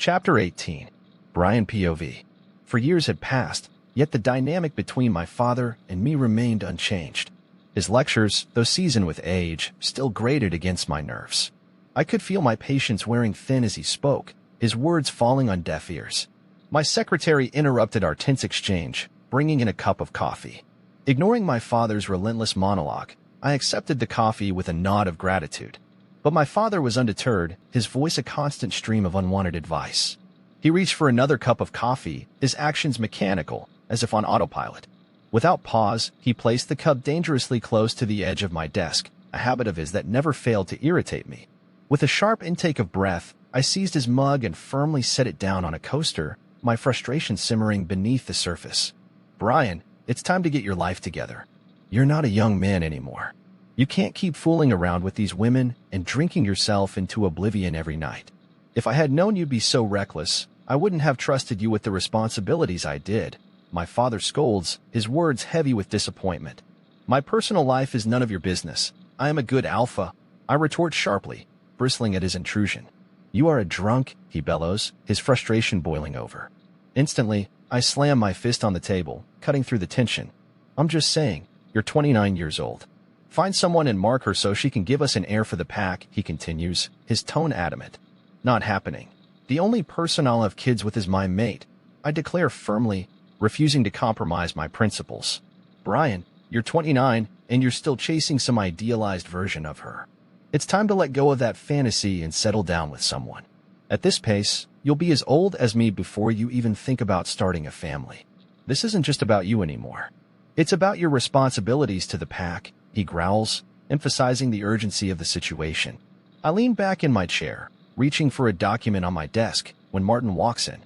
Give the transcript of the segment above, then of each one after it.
Chapter 18. Brian POV. For years had passed, yet the dynamic between my father and me remained unchanged. His lectures, though seasoned with age, still grated against my nerves. I could feel my patience wearing thin as he spoke, his words falling on deaf ears. My secretary interrupted our tense exchange, bringing in a cup of coffee. Ignoring my father's relentless monologue, I accepted the coffee with a nod of gratitude. But my father was undeterred, his voice a constant stream of unwanted advice. He reached for another cup of coffee, his actions mechanical, as if on autopilot. Without pause, he placed the cup dangerously close to the edge of my desk, a habit of his that never failed to irritate me. With a sharp intake of breath, I seized his mug and firmly set it down on a coaster, my frustration simmering beneath the surface. Brian, it's time to get your life together. You're not a young man anymore. You can't keep fooling around with these women and drinking yourself into oblivion every night. If I had known you'd be so reckless, I wouldn't have trusted you with the responsibilities I did. My father scolds, his words heavy with disappointment. My personal life is none of your business. I am a good alpha, I retort sharply, bristling at his intrusion. You are a drunk, he bellows, his frustration boiling over. Instantly, I slam my fist on the table, cutting through the tension. I'm just saying, you're 29 years old. Find someone and mark her so she can give us an heir for the pack, he continues, his tone adamant. Not happening. The only person I'll have kids with is my mate, I declare firmly, refusing to compromise my principles. Brian, you're 29, and you're still chasing some idealized version of her. It's time to let go of that fantasy and settle down with someone. At this pace, you'll be as old as me before you even think about starting a family. This isn't just about you anymore. It's about your responsibilities to the pack, he growls, emphasizing the urgency of the situation. I lean back in my chair, reaching for a document on my desk, when Martin walks in.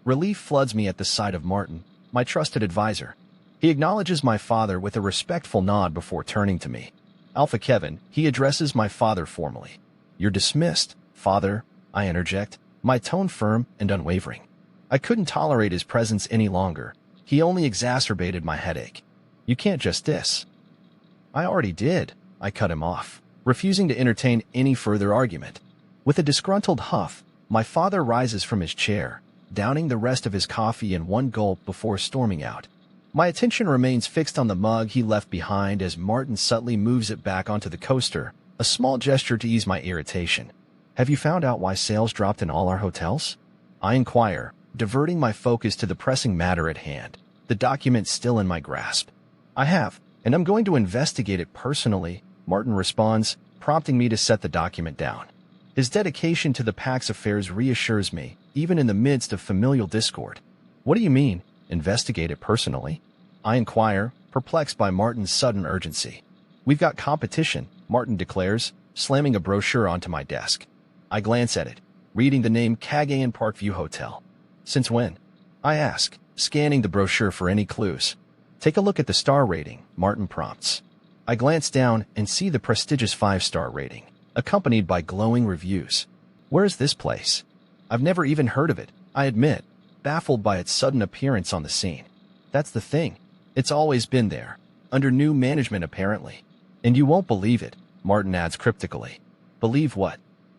Relief floods me at the sight of Martin, my trusted advisor. He acknowledges my father with a respectful nod before turning to me. Alpha Kevin, he addresses my father formally. You're dismissed, father, I interject, my tone firm and unwavering. I couldn't tolerate his presence any longer. He only exacerbated my headache. You can't just diss. I already did, I cut him off, refusing to entertain any further argument. With a disgruntled huff, my father rises from his chair, downing the rest of his coffee in one gulp before storming out. My attention remains fixed on the mug he left behind as Martin subtly moves it back onto the coaster, a small gesture to ease my irritation. Have you found out why sales dropped in all our hotels? I inquire, diverting my focus to the pressing matter at hand, the document still in my grasp. I have, and I'm going to investigate it personally, Martin responds, prompting me to set the document down. His dedication to the pack's affairs reassures me, even in the midst of familial discord. What do you mean, investigate it personally? I inquire, perplexed by Martin's sudden urgency. We've got competition, Martin declares, slamming a brochure onto my desk. I glance at it, reading the name Cagayan Parkview Hotel. Since when? I ask, scanning the brochure for any clues. Take a look at the star rating, Martin prompts. I glance down and see the prestigious 5-star rating, accompanied by glowing reviews. Where is this place? I've never even heard of it, I admit, baffled by its sudden appearance on the scene. That's the thing. It's always been there, under new management apparently. And you won't believe it, Martin adds cryptically. Believe what?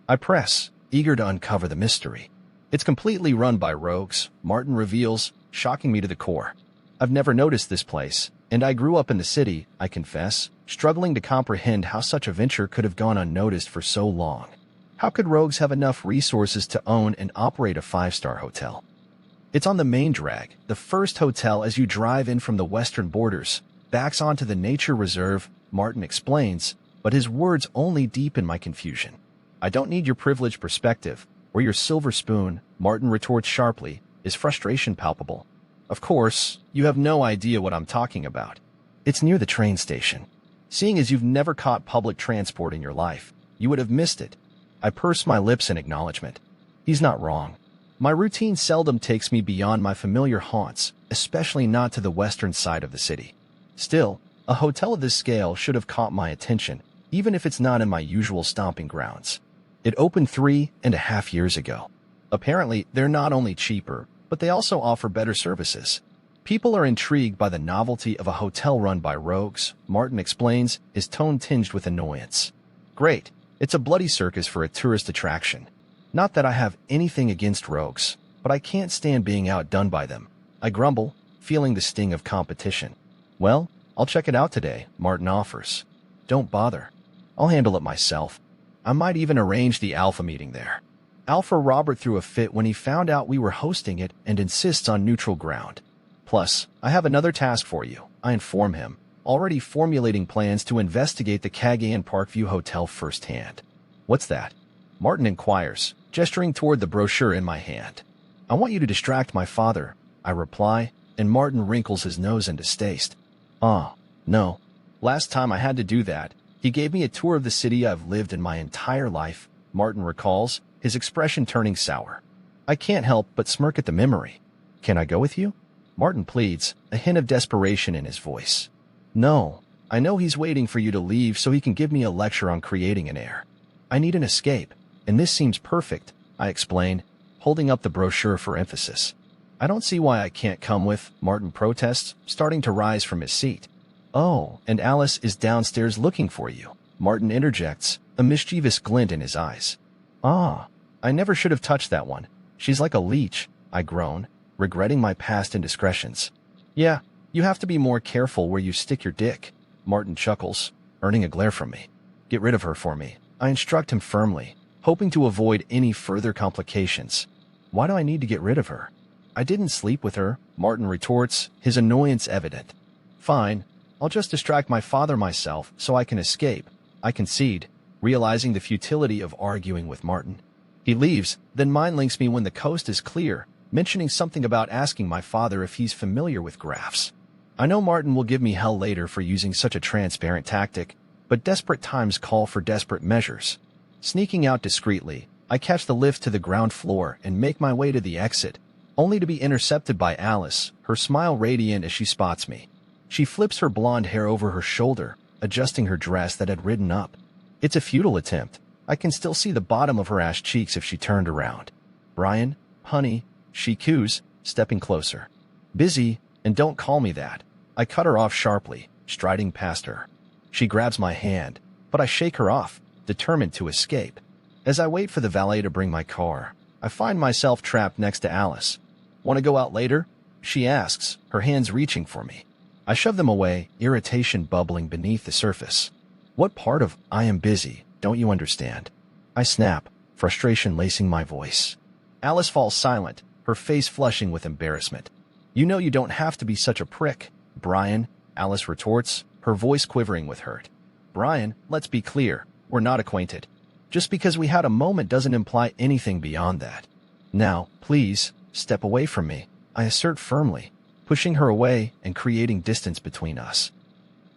I press, eager to uncover the mystery. It's completely run by rogues, Martin reveals, shocking me to the core. I've never noticed this place, and I grew up in the city, I confess, struggling to comprehend how such a venture could have gone unnoticed for so long. How could rogues have enough resources to own and operate a 5-star hotel? It's on the main drag, the first hotel as you drive in from the western borders, backs onto the nature reserve, Martin explains, but his words only deepen my confusion. I don't need your privileged perspective, or your silver spoon, Martin retorts sharply, his frustration palpable. Of course, you have no idea what I'm talking about. It's near the train station. Seeing as you've never caught public transport in your life, you would have missed it. I purse my lips in acknowledgement. He's not wrong. My routine seldom takes me beyond my familiar haunts, especially not to the western side of the city. Still, a hotel of this scale should have caught my attention, even if it's not in my usual stomping grounds. It opened 3.5 years ago. Apparently, they're not only cheaper, but they also offer better services. People are intrigued by the novelty of a hotel run by rogues, Martin explains, his tone tinged with annoyance. Great. It's a bloody circus for a tourist attraction. Not that I have anything against rogues, but I can't stand being outdone by them. I grumble, feeling the sting of competition. Well, I'll check it out today, Martin offers. Don't bother. I'll handle it myself. I might even arrange the Alpha meeting there. Alpha Robert threw a fit when he found out we were hosting it and insists on neutral ground. Plus, I have another task for you, I inform him, already formulating plans to investigate the Cagayan Parkview Hotel firsthand. What's that? Martin inquires, gesturing toward the brochure in my hand. I want you to distract my father, I reply, and Martin wrinkles his nose in distaste. No. Last time I had to do that, he gave me a tour of the city I've lived in my entire life, Martin recalls, his expression turning sour. I can't help but smirk at the memory. Can I go with you? Martin pleads, a hint of desperation in his voice. No, I know he's waiting for you to leave so he can give me a lecture on creating an heir. I need an escape, and this seems perfect, I explain, holding up the brochure for emphasis. I don't see why I can't come with, Martin protests, starting to rise from his seat. Oh, and Alice is downstairs looking for you, Martin interjects, a mischievous glint in his eyes. I never should have touched that one. She's like a leech, I groan, regretting my past indiscretions. Yeah, you have to be more careful where you stick your dick, Martin chuckles, earning a glare from me. Get rid of her for me, I instruct him firmly, hoping to avoid any further complications. Why do I need to get rid of her? I didn't sleep with her, Martin retorts, his annoyance evident. Fine, I'll just distract my father myself so I can escape, I concede, realizing the futility of arguing with Martin. He leaves, then mind links me when the coast is clear, mentioning something about asking my father if he's familiar with graphs. I know Martin will give me hell later for using such a transparent tactic, but desperate times call for desperate measures. Sneaking out discreetly, I catch the lift to the ground floor and make my way to the exit, only to be intercepted by Alice, her smile radiant as she spots me. She flips her blonde hair over her shoulder, adjusting her dress that had ridden up. It's a futile attempt. I can still see the bottom of her ass cheeks if she turned around. Brian, honey, she coos, stepping closer. Busy, and don't call me that. I cut her off sharply, striding past her. She grabs my hand, but I shake her off, determined to escape. As I wait for the valet to bring my car, I find myself trapped next to Alice. Want to go out later? She asks, her hands reaching for me. I shove them away, irritation bubbling beneath the surface. What part of I am busy don't you understand? I snap, frustration lacing my voice. Alice falls silent, her face flushing with embarrassment. You know you don't have to be such a prick, Brian, Alice retorts, her voice quivering with hurt. Brian, let's be clear, we're not acquainted. Just because we had a moment doesn't imply anything beyond that. Now, please, step away from me, I assert firmly, pushing her away and creating distance between us.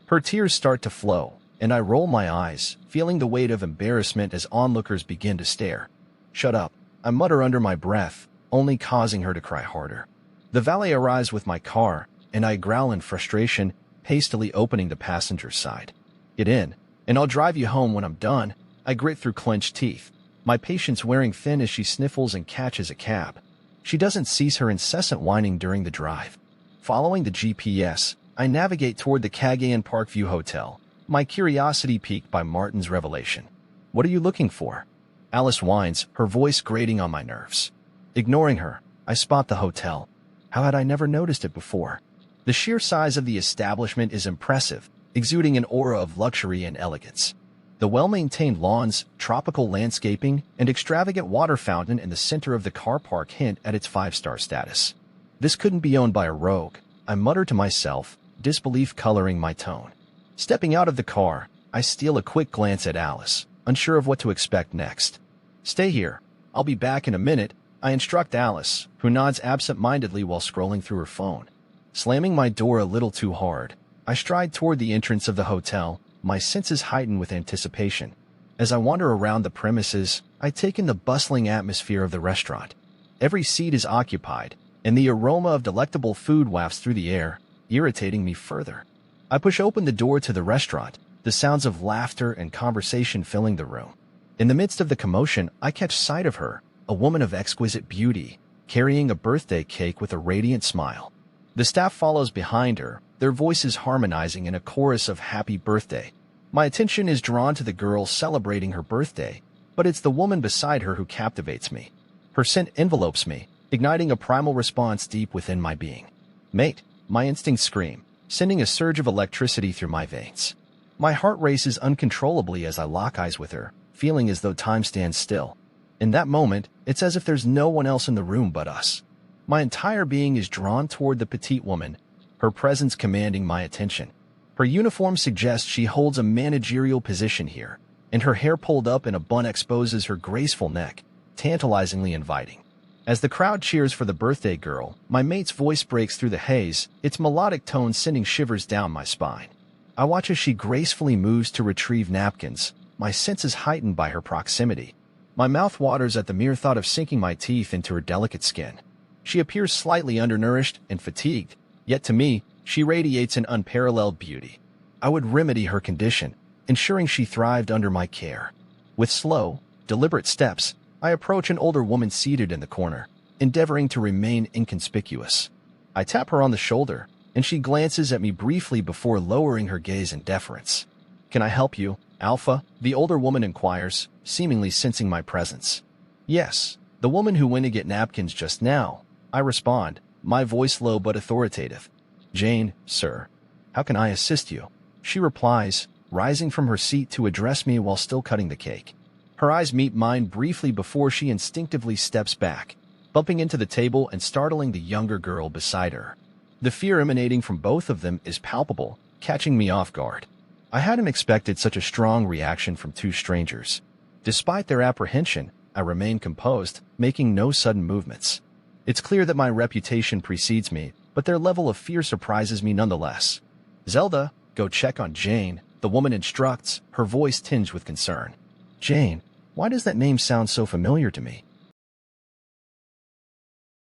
Her tears start to flow, and I roll my eyes, feeling the weight of embarrassment as onlookers begin to stare. Shut up, I mutter under my breath, only causing her to cry harder. The valet arrives with my car, and I growl in frustration, hastily opening the passenger side. Get in, and I'll drive you home when I'm done, I grit through clenched teeth, my patience wearing thin as she sniffles and catches a cab. She doesn't cease her incessant whining during the drive. Following the GPS, I navigate toward the Cagayan Parkview Hotel, my curiosity piqued by Martin's revelation. What are you looking for? Alice whines, her voice grating on my nerves. Ignoring her, I spot the hotel. How had I never noticed it before? The sheer size of the establishment is impressive, exuding an aura of luxury and elegance. The well-maintained lawns, tropical landscaping, and extravagant water fountain in the center of the car park hint at its 5-star status. This couldn't be owned by a rogue, I mutter to myself, disbelief coloring my tone. Stepping out of the car, I steal a quick glance at Alice, unsure of what to expect next. Stay here. I'll be back in a minute, I instruct Alice, who nods absent-mindedly while scrolling through her phone. Slamming my door a little too hard, I stride toward the entrance of the hotel, my senses heightened with anticipation. As I wander around the premises, I take in the bustling atmosphere of the restaurant. Every seat is occupied, and the aroma of delectable food wafts through the air, irritating me further. I push open the door to the restaurant, the sounds of laughter and conversation filling the room. In the midst of the commotion, I catch sight of her, a woman of exquisite beauty, carrying a birthday cake with a radiant smile. The staff follows behind her, their voices harmonizing in a chorus of happy birthday. My attention is drawn to the girl celebrating her birthday, But it's the woman beside her who captivates me. Her scent envelopes me, igniting a primal response deep within my being. Mate, my instincts scream, sending a surge of electricity through my veins. My heart races uncontrollably as I lock eyes with her, feeling as though time stands still. In that moment, it's as if there's no one else in the room but us. My entire being is drawn toward the petite woman, her presence commanding my attention. Her uniform suggests she holds a managerial position here, and her hair pulled up in a bun exposes her graceful neck, tantalizingly inviting. As the crowd cheers for the birthday girl, my mate's voice breaks through the haze, its melodic tones sending shivers down my spine. I watch as she gracefully moves to retrieve napkins, my senses heightened by her proximity. My mouth waters at the mere thought of sinking my teeth into her delicate skin. She appears slightly undernourished and fatigued, yet to me, she radiates an unparalleled beauty. I would remedy her condition, ensuring she thrived under my care. With slow, deliberate steps, I approach an older woman seated in the corner, endeavoring to remain inconspicuous. I tap her on the shoulder, and she glances at me briefly before lowering her gaze in deference. "Can I help you, Alpha?" the older woman inquires, seemingly sensing my presence. "Yes, the woman who went to get napkins just now," I respond, my voice low but authoritative. "Jane, sir. How can I assist you?" she replies, rising from her seat to address me while still cutting the cake. Her eyes meet mine briefly before she instinctively steps back, bumping into the table and startling the younger girl beside her. The fear emanating from both of them is palpable, catching me off guard. I hadn't expected such a strong reaction from two strangers. Despite their apprehension, I remain composed, making no sudden movements. It's clear that my reputation precedes me, but their level of fear surprises me nonetheless. "Zelda, go check on Jane," the woman instructs, her voice tinged with concern. Jane, why does that name sound so familiar to me?